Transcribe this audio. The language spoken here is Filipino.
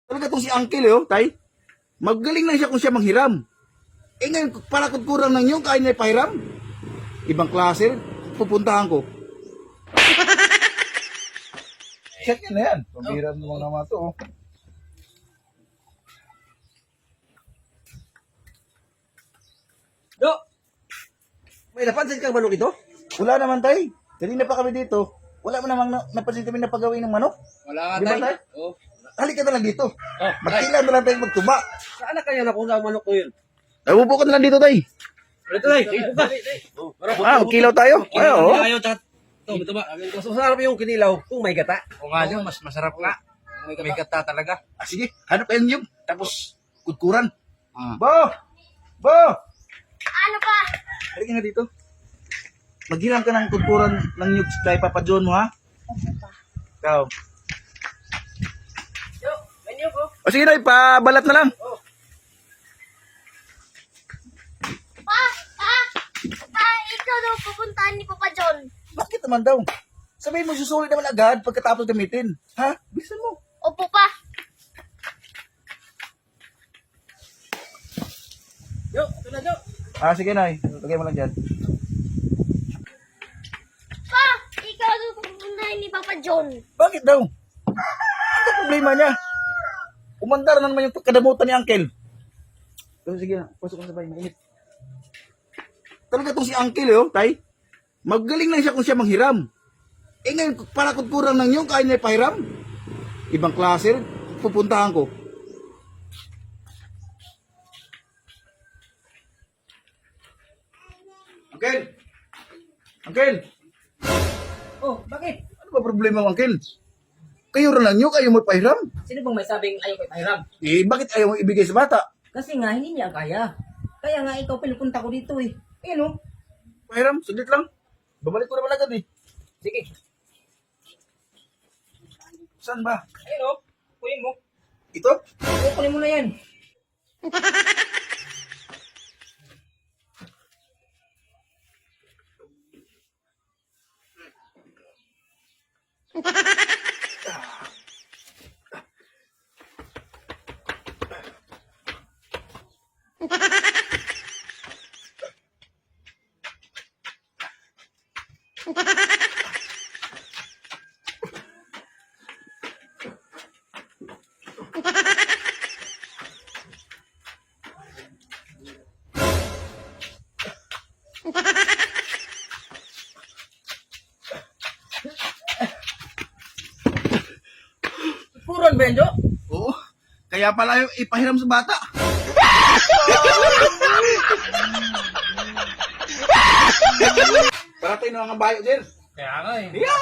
Talaga tong si Uncle, tay. Magaling lang siya kung siya manghiram. Ngayon, para kurang ng yung kaya na ipahiram. Ibang klase, pupuntahan ko. Check yun na yan. Pambiram naman naman ito, Do! May napansin kang manok ito? Wala naman, tay. Kanina pa kami dito. Wala mo namang napansin kami na pagawin ng manok. Wala Di ba, tay? Oh. Halika na lang dito. Oh, Magkailan na lang tayo magtuba. Saan na kaya nakuha ang manok ko yun? Upo ka na lang dito, tay. Ito na, ito ka. Magkilaw tayo. Ay, oo. Ayaw, tat. Ito ba? Mas masarap yung kinilaw kung may gata. O nga yun, mas masarap nga. May gata talaga. Sige, hanap kayo niyo. Tapos, kudkuran. Ah. Bo! Bo! Ano pa? Halika nga dito. Maghiram ka ng kudkuran ng nyug kay Papa John mo, ha? Ikaw. Yo, ganyan po. O sige, Noy, pabalat na lang. Ikaw daw pupuntahan ni Papa John. Bakit naman daw? Sabihin mo, susulit naman agad pagkatapos gamitin. Ha? Bilisan mo. Opo pa. Yo, ito na, Jo. Sige, Noy. Lagay mo lang dyan. Pa, ikaw daw pupuntahan ni Papa John. Bakit daw? Ano problema niya? Umandar na naman yung kadamutan ni Uncle. Pero sige na, pasok ka sa bahay, mainit. Talaga tong si Uncle, tay. Magaling lang siya kung siya manghiram. Ngayon, para kurang ng yung kaya na ipahiram. Ibang klase, pupuntahan ko. Uncle! Uncle! Oh, bakit? Ano ba problema mo, Uncle? Kayo rin lang nyo, kayo mo ipahiram. Sino bang may sabing ayaw kay pahiram? Bakit ayaw mo ibigay sa bata? Kasi nga, hindi niya kaya. Kaya nga, ikaw pinupunta ko dito eh. Ayun oh. Pahiram, sundit lang. Babalik ko naman agad eh. Sige. Saan ba? Ayun oh. Kunin mo. Ito? Kunin mo na yan. Puron ba yan, Jo? Oo. Kaya pala yung ipahiram sa bata. Para tayo na mga bayo, sir. Kaya nga eh. Yeah!